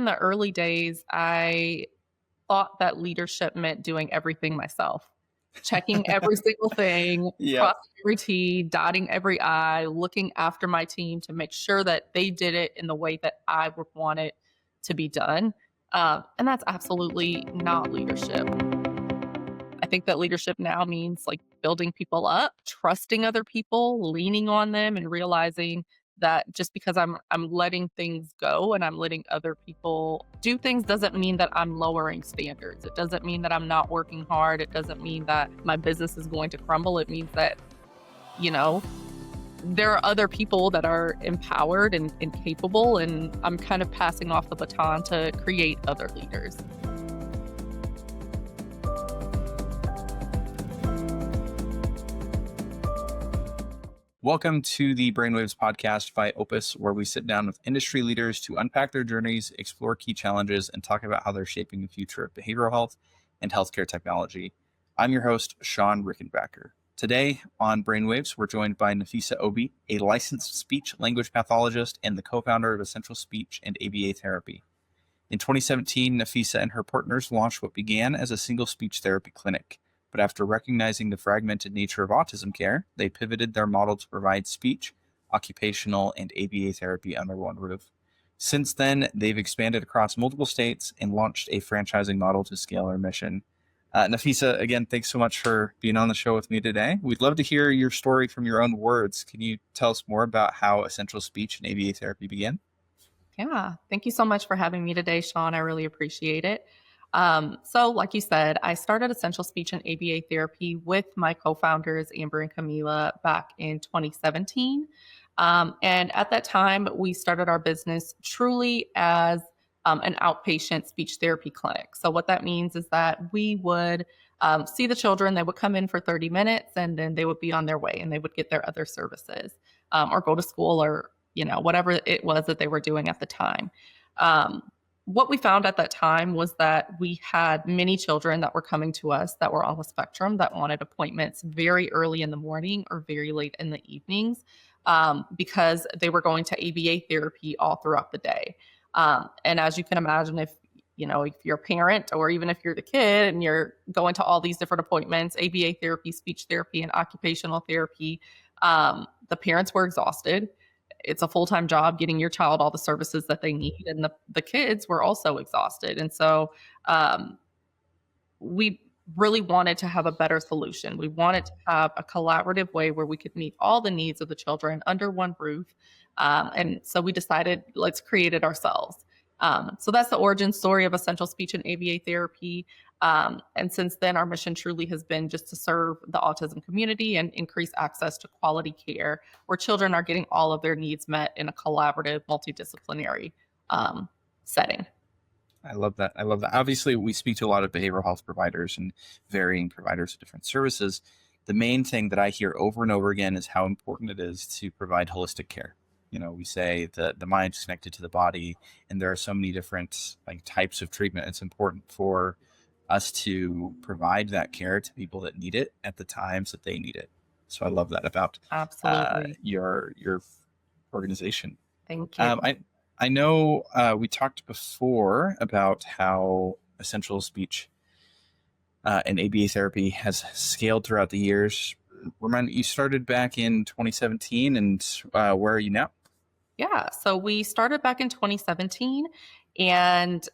in the early days, I thought that leadership meant doing everything myself, checking every single thing, Yep. crossing every T, dotting every I, looking after my team to make sure that they did it in the way that I would want it to be done. And that's absolutely not leadership. I think that leadership now means like building people up, trusting other people, leaning on them, and realizing that just because I'm letting things go and I'm letting other people do things doesn't mean that I'm lowering standards. It doesn't mean that I'm not working hard. It doesn't mean that my business is going to crumble. It means that, you know, there are other people that are empowered and capable, and I'm kind of passing off the baton to create other leaders. Welcome to the Brainwaves podcast by Opus, where we sit down with industry leaders to unpack their journeys, explore key challenges, and talk about how they're shaping the future of behavioral health and healthcare technology. I'm your host, Sean Rickenbacker. Today on Brainwaves, we're joined by Nafisa Obi, a licensed speech language pathologist and the co-founder of Essential Speech and ABA Therapy. In 2017, Nafisa and her partners launched what began as a single speech therapy clinic. But after recognizing the fragmented nature of autism care, they pivoted their model to provide speech, occupational, and ABA therapy under one roof. Since then, they've expanded across multiple states and launched a franchising model to scale their mission. Nafisa, again, thanks so much for being on the show with me today. We'd love to hear your story from your own words. Can you tell us more about how Essential Speech and ABA therapy began? Yeah, thank you so much for having me today, Sean. I really appreciate it. So, like you said, I started Essential Speech and ABA Therapy with my co-founders, Amber and Camila, back in 2017. And at that time, we started our business truly as an outpatient speech therapy clinic. So, what that means is that we would see the children, they would come in for 30 minutes, and then they would be on their way and they would get their other services or go to school or, whatever it was that they were doing at the time. Um, what we found at that time was that we had many children that were coming to us that were on the spectrum that wanted appointments very early in the morning or very late in the evenings because they were going to ABA therapy all throughout the day. And as you can imagine, if you're a parent or even if you're the kid and you're going to all these different appointments, ABA therapy, speech therapy, and occupational therapy, the parents were exhausted. It's a full-time job getting your child all the services that they need. And the kids were also exhausted. And so we really wanted to have a better solution. We wanted to have a collaborative way where we could meet all the needs of the children under one roof. And so we decided, let's create it ourselves. So that's the origin story of Essential Speech and ABA Therapy. And since then, our mission truly has been just to serve the autism community and increase access to quality care where children are getting all of their needs met in a collaborative, multidisciplinary setting. I love that. Obviously, we speak to a lot of behavioral health providers and varying providers of different services. The main thing that I hear over and over again is how important it is to provide holistic care. We say that the mind is connected to the body, and there are so many different types of treatment. It's important for us to provide that care to people that need it at the times that they need it. So I love that about Absolutely. your organization. Thank you. I know we talked before about how Essential Speech and ABA therapy has scaled throughout the years. Remind you started back in 2017, and where are you now? Yeah, so we started back in 2017, and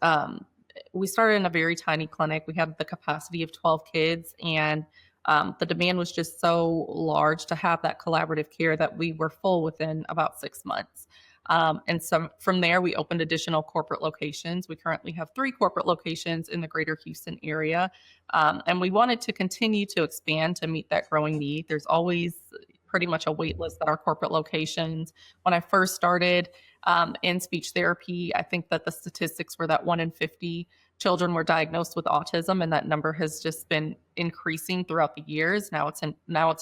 we started in a very tiny clinic. We had the capacity of 12 kids, and the demand was just so large to have that collaborative care that we were full within about 6 months. And so from there, we opened additional corporate locations. We currently have 3 corporate locations in the greater Houston area. And we wanted to continue to expand to meet that growing need. There's always pretty much a wait list at our corporate locations. When I first started in speech therapy, I think that the statistics were that 1 in 50 children were diagnosed with autism, and that number has just been increasing throughout the years. Now it's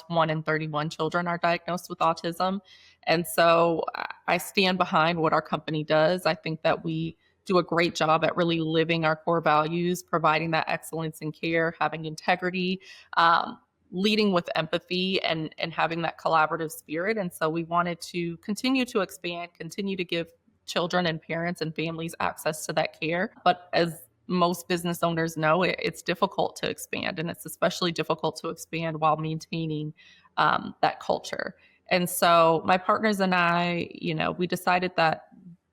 1 in 31 children are diagnosed with autism. And so I stand behind what our company does. I think that we do a great job at really living our core values, providing that excellence in care, having integrity, leading with empathy, and having that collaborative spirit. And so we wanted to continue to expand, continue to give children and parents and families access to that care. But as most business owners know, it's difficult to expand, and it's especially difficult to expand while maintaining that culture. And so my partners and I, we decided that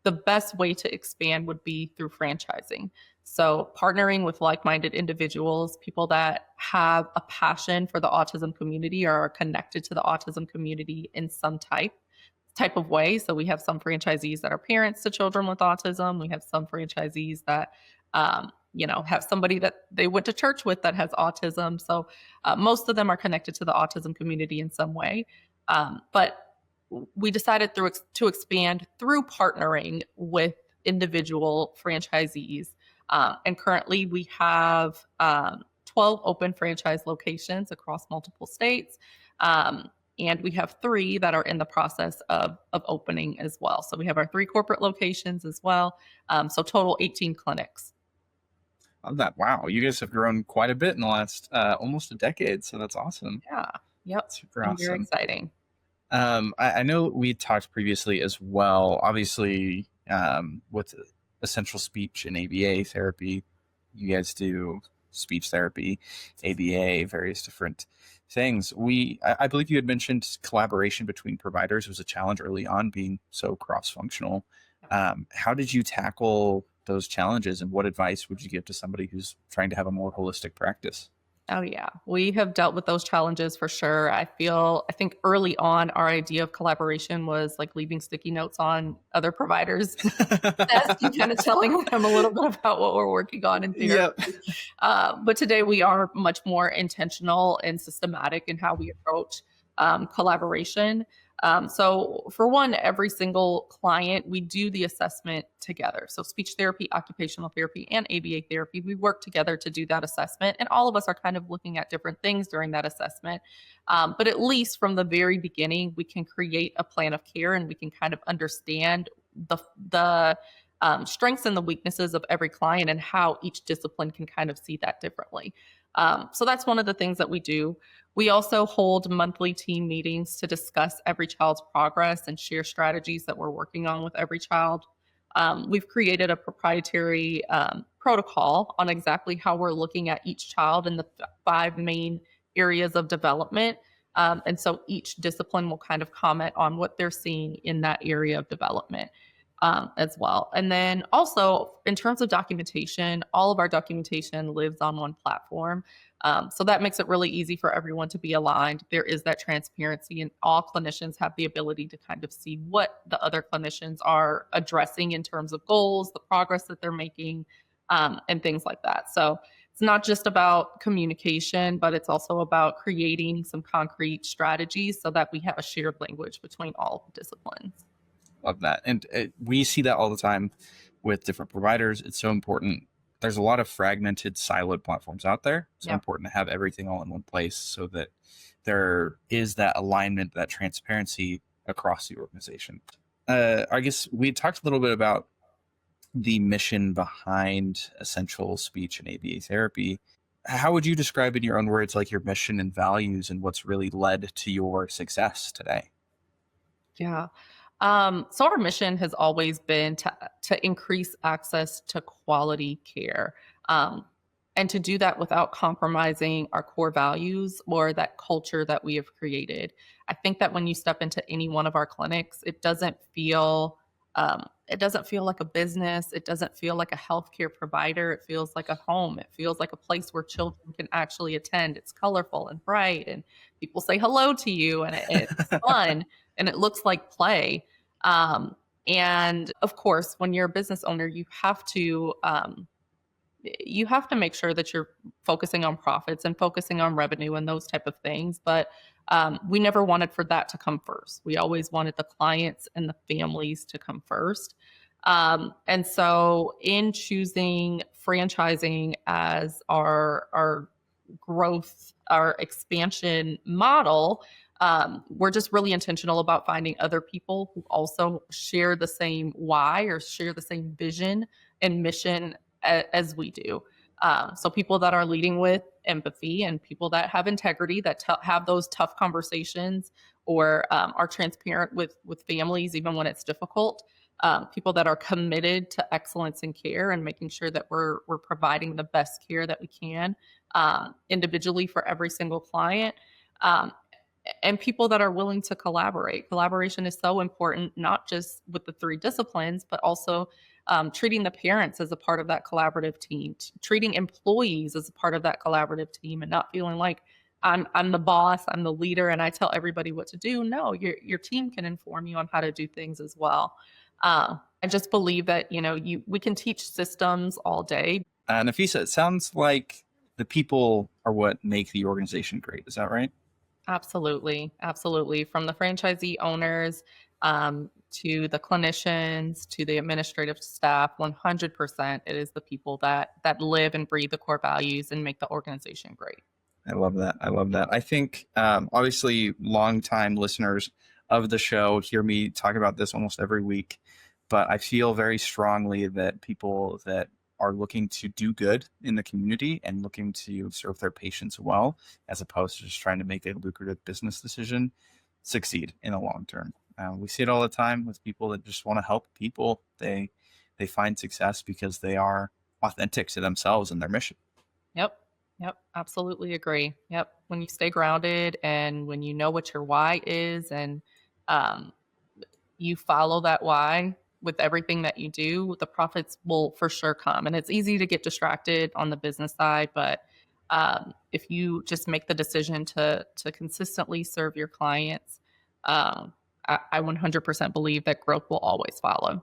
the best way to expand would be through franchising. So partnering with like-minded individuals, people that have a passion for the autism community or are connected to the autism community in some type of way. So we have some franchisees that are parents to children with autism. We have some franchisees that have somebody that they went to church with that has autism. So most of them are connected to the autism community in some way. But we decided to expand through partnering with individual franchisees. And currently we have 12 open franchise locations across multiple states. And we have 3 that are in the process of opening as well. So we have our 3 corporate locations as well. So total 18 clinics. Love that. Wow. You guys have grown quite a bit in the last almost a decade. So that's awesome. Yeah. Yep. Super awesome. Very exciting. I know we talked previously as well, obviously, with essential speech and ABA therapy, you guys do speech therapy, ABA, various different things. I believe you had mentioned collaboration between providers was a challenge early on, being so cross-functional. How did you tackle those challenges, and what advice would you give to somebody who's trying to have a more holistic practice? Oh yeah, we have dealt with those challenges for sure. I think early on our idea of collaboration was like leaving sticky notes on other providers' desk and kind of telling them a little bit about what we're working on in therapy. Yep. But today we are much more intentional and systematic in how we approach collaboration. So for one, every single client, we do the assessment together. So speech therapy, occupational therapy, and ABA therapy, we work together to do that assessment. And all of us are kind of looking at different things during that assessment. But at least from the very beginning, we can create a plan of care and we can kind of understand the strengths and the weaknesses of every client and how each discipline can kind of see that differently. So that's one of the things that we do. We also hold monthly team meetings to discuss every child's progress and share strategies that we're working on with every child. We've created a proprietary protocol on exactly how we're looking at each child in the 5 main areas of development. And so each discipline will kind of comment on what they're seeing in that area of development as well. And then also in terms of documentation, all of our documentation lives on one platform. So that makes it really easy for everyone to be aligned. There is that transparency, and all clinicians have the ability to kind of see what the other clinicians are addressing in terms of goals, the progress that they're making, and things like that. So it's not just about communication, but it's also about creating some concrete strategies so that we have a shared language between all disciplines. Love that. And we see that all the time with different providers. It's so important. There's a lot of fragmented, siloed platforms out there. It's so important to have everything all in one place so that there is that alignment, that transparency across the organization. I guess we talked a little bit about the mission behind essential speech and ABA therapy. How would you describe in your own words, like your mission and values and what's really led to your success today? Yeah. So our mission has always been to increase access to quality care, and to do that without compromising our core values or that culture that we have created. I think that when you step into any one of our clinics, it doesn't feel like a business. It doesn't feel like a healthcare provider. It feels like a home. It feels like a place where children can actually attend. It's colorful and bright, and people say hello to you, and it's fun. And it looks like play. And of course, when you're a business owner, you have to make sure that you're focusing on profits and focusing on revenue and those type of things. But we never wanted for that to come first. We always wanted the clients and the families to come first. And so in choosing franchising as our growth, our expansion model, we're just really intentional about finding other people who also share the same why or share the same vision and mission as we do. So people that are leading with empathy and people that have integrity, that have those tough conversations or are transparent with families even when it's difficult. people that are committed to excellence in care and making sure that we're providing the best care that we can individually for every single client. Um, and people that are willing to collaborate. Collaboration is so important, not just with the three disciplines, but also treating the parents as a part of that collaborative team, treating employees as a part of that collaborative team, and not feeling like I'm the boss, I'm the leader, and I tell everybody what to do. No, your team can inform you on how to do things as well. I just believe that we can teach systems all day. Nafisa, it sounds like the people are what make the organization great. Is that right? Absolutely, absolutely. From the franchisee owners to the clinicians to the administrative staff, 100%, it is the people that live and breathe the core values and make the organization great. I love that. I love that. I think obviously longtime listeners of the show hear me talk about this almost every week, but I feel very strongly that people that are looking to do good in the community and looking to serve their patients well, as opposed to just trying to make a lucrative business decision, succeed in the long term. We see it all the time with people that just want to help people. They find success because they are authentic to themselves and their mission. Yep. Yep. Absolutely agree. Yep. When you stay grounded and when you know what your why is and um, you follow that why with everything that you do, the profits will for sure come. And it's easy to get distracted on the business side, but if you just make the decision to consistently serve your clients, I 100% believe that growth will always follow.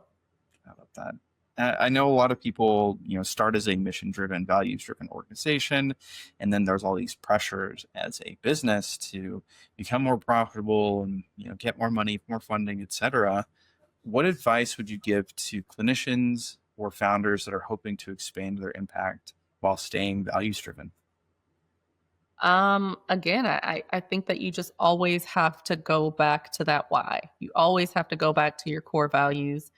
I love that. I know a lot of people, start as a mission-driven, values-driven organization, and then there's all these pressures as a business to become more profitable and get more money, more funding, etc. What advice would you give to clinicians or founders that are hoping to expand their impact while staying values-driven? Again, I think that you just always have to go back to that why. You always have to go back to your core values.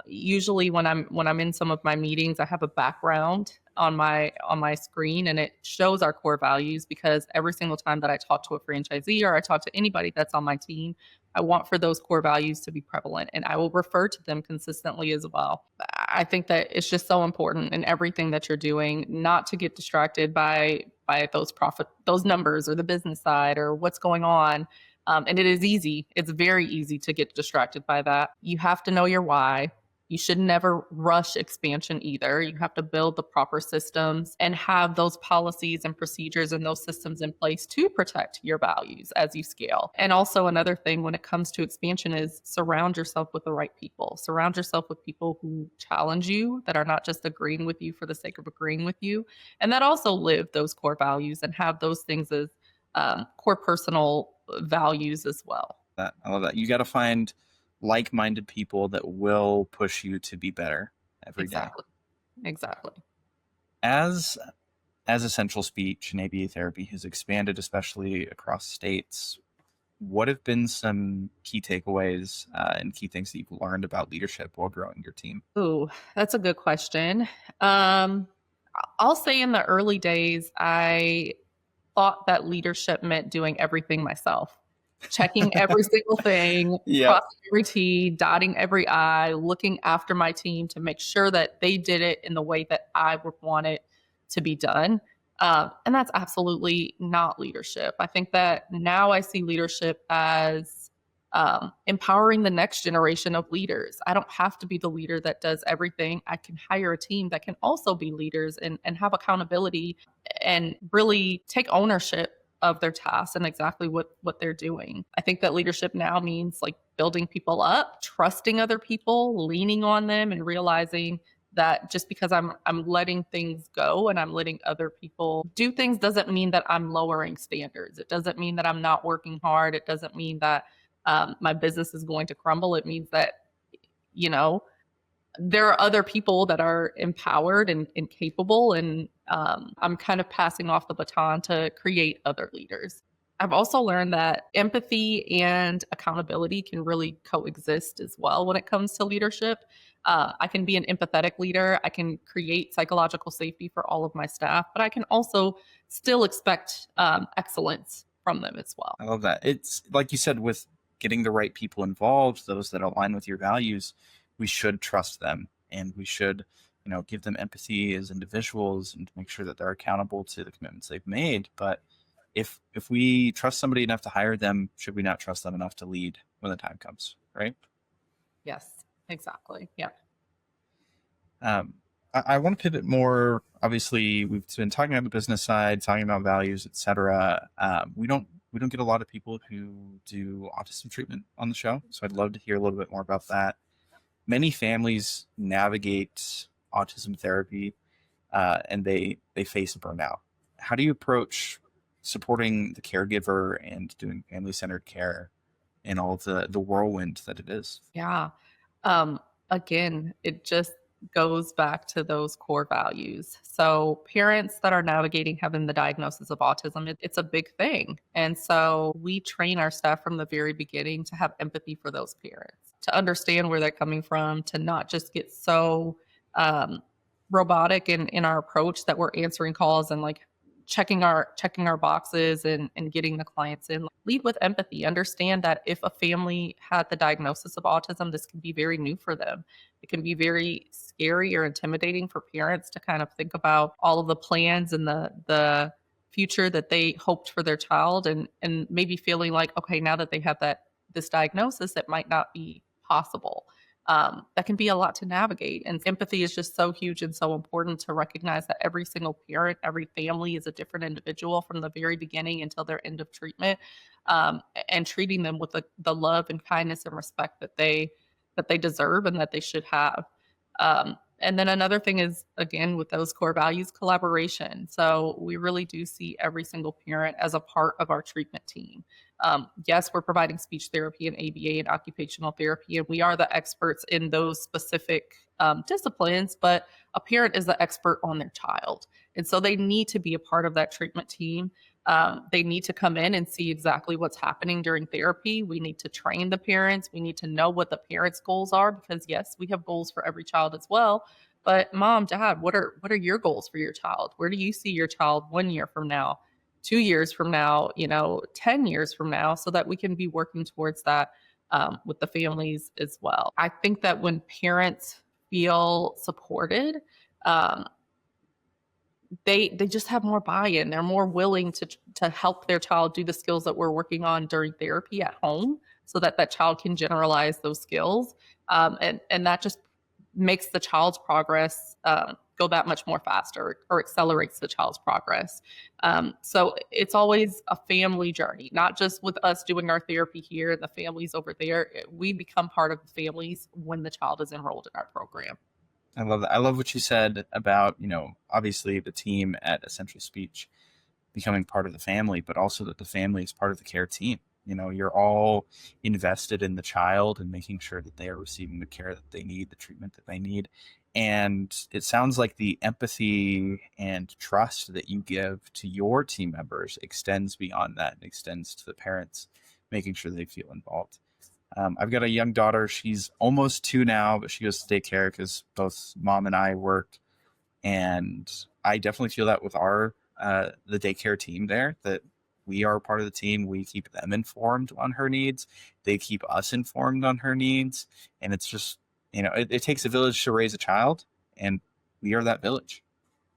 Usually when I'm in some of my meetings, I have a background on my screen and it shows our core values because every single time that I talk to a franchisee or I talk to anybody that's on my team, I want for those core values to be prevalent and I will refer to them consistently as well. I think that it's just so important in everything that you're doing not to get distracted by those numbers or the business side or what's going on. And it is easy. It's very easy to get distracted by that. You have to know your why. You should never rush expansion either. You have to build the proper systems and have those policies and procedures and those systems in place to protect your values as you scale. And also another thing when it comes to expansion is surround yourself with the right people. Surround yourself with people who challenge you, that are not just agreeing with you for the sake of agreeing with you, and that also live those core values and have those things as core personal values as well. I love that. You got to find like-minded people that will push you to be better every day. Exactly. As essential speech and ABA therapy has expanded, especially across states, what have been some key takeaways and key things that you've learned about leadership while growing your team? Ooh, that's a good question. I'll say in the early days, I thought that leadership meant doing everything myself, checking every single thing, Yeah. crossing every T, dotting every I, looking after my team to make sure that they did it in the way that I would want it to be done. And that's absolutely not leadership. I think that now I see leadership as empowering the next generation of leaders. I don't have to be the leader that does everything. I can hire a team that can also be leaders and have accountability and really take ownership of their tasks and exactly what they're doing. I think that leadership now means like building people up, trusting other people, leaning on them, and realizing that just because I'm letting things go and I'm letting other people do things doesn't mean that I'm lowering standards. It doesn't mean that I'm not working hard. It doesn't mean that my business is going to crumble. It means that, there are other people that are empowered and capable, and I'm kind of passing off the baton to create other leaders. I've also learned that empathy and accountability can really coexist as well when it comes to leadership. I can be an empathetic leader. I can create psychological safety for all of my staff, but I can also still expect excellence from them as well. I love that. It's like you said, with getting the right people involved, those that align with your values, we should trust them, and we should, give them empathy as individuals and make sure that they're accountable to the commitments they've made. But if we trust somebody enough to hire them, should we not trust them enough to lead when the time comes, right? Yes, exactly. Yeah. I want to pivot more. Obviously, we've been talking about the business side, talking about values, etc. We don't get a lot of people who do autism treatment on the show, so I'd love to hear a little bit more about that. Many families navigate autism therapy, and they face burnout. How do you approach supporting the caregiver and doing family-centered care in all of the whirlwind that it is? Yeah. Again, it just goes back to those core values. So, parents that are navigating having the diagnosis of autism, it's a big thing. And so, we train our staff from the very beginning to have empathy for those parents, to understand where they're coming from, to not just get so robotic in our approach that we're answering calls and like checking our boxes and getting the clients in. Lead with empathy. Understand that if a family had the diagnosis of autism, this can be very new for them. It can be very scary or intimidating for parents to kind of think about all of the plans and the future that they hoped for their child, and maybe feeling like, okay, now that they have this diagnosis, it might not be possible. That can be a lot to navigate. And empathy is just so huge and so important, to recognize that every single parent, every family is a different individual from the very beginning until their end of treatment, and treating them with the love and kindness and respect that they deserve and that they should have. And then another thing is, again, with those core values, collaboration. So we really do see every single parent as a part of our treatment team. Yes, we're providing speech therapy and ABA and occupational therapy, and we are the experts in those specific disciplines, but a parent is the expert on their child. And so they need to be a part of that treatment team. They need to come in and see exactly what's happening during therapy. We need to train the parents. We need to know what the parents' goals are, because yes, we have goals for every child as well. But mom, dad, what are your goals for your child? Where do you see your child 1 year from now, 2 years from now, 10 years from now, so that we can be working towards that with the families as well. I think that when parents feel supported, um, they just have more buy-in. They're more willing to help their child do the skills that we're working on during therapy at home, so that that child can generalize those skills, and that just makes the child's progress go that much more faster, or accelerates the child's progress. So it's always a family journey, not just with us doing our therapy here and the families over there. We become part of the families when the child is enrolled in our program. I love that. I love what you said about, obviously the team at Essential Speech becoming part of the family, but also that the family is part of the care team. You're all invested in the child and making sure that they are receiving the care that they need, the treatment that they need. And it sounds like the empathy and trust that you give to your team members extends beyond that and extends to the parents, making sure they feel involved. I've got a young daughter. She's almost 2 now, but she goes to daycare because both mom and I work. And I definitely feel that with the daycare team there, that we are part of the team. We keep them informed on her needs. They keep us informed on her needs. And it's just, it takes a village to raise a child, and we are that village.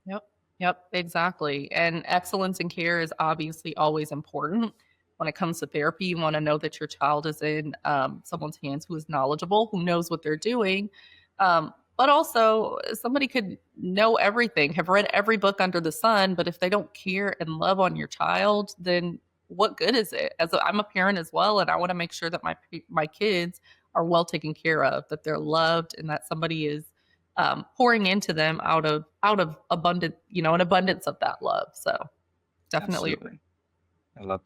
Yep. Yep, exactly. And excellence in care is obviously always important. When it comes to therapy, you want to know that your child is in someone's hands who is knowledgeable, who knows what they're doing. But also, somebody could know everything, have read every book under the sun, but if they don't care and love on your child, then what good is it? I'm a parent as well, and I want to make sure that my kids are well taken care of, that they're loved, and that somebody is pouring into them out of abundant, an abundance of that love. So definitely. Absolutely. I love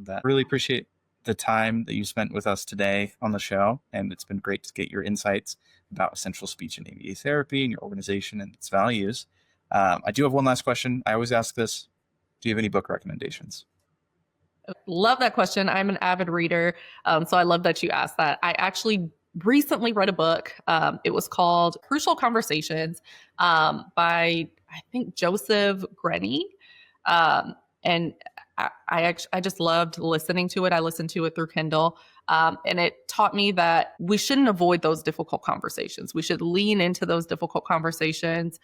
that. Really appreciate the time that you spent with us today on the show. And it's been great to get your insights about essential speech and ABA therapy and your organization and its values. I do have one last question. I always ask this. Do you have any book recommendations? Love that question. I'm an avid reader. So I love that you asked that. I actually recently read a book. It was called Crucial Conversations by, I think, Joseph Grenny. And I just loved listening to it. I listened to it through Kindle. And it taught me that we shouldn't avoid those difficult conversations. We should lean into those difficult conversations.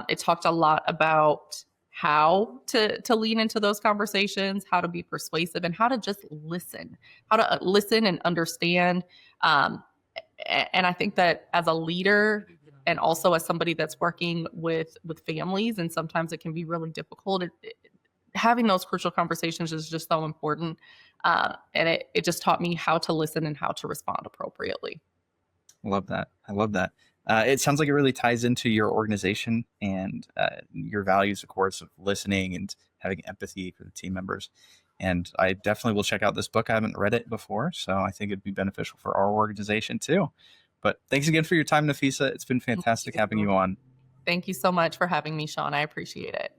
It talked a lot about how to lean into those conversations, how to be persuasive, and how to just listen, how to listen and understand. Um, and I think that as a leader, and also as somebody that's working with families, and sometimes it can be really difficult. Having those crucial conversations is just so important. And it just taught me how to listen and how to respond appropriately. I love that. I love that. It sounds like it really ties into your organization and your values, of course, of listening and having empathy for the team members. And I definitely will check out this book. I haven't read it before, so I think it'd be beneficial for our organization too. But thanks again for your time, Nafisa. It's been fantastic having you on. Thank you so much for having me, Sean. I appreciate it.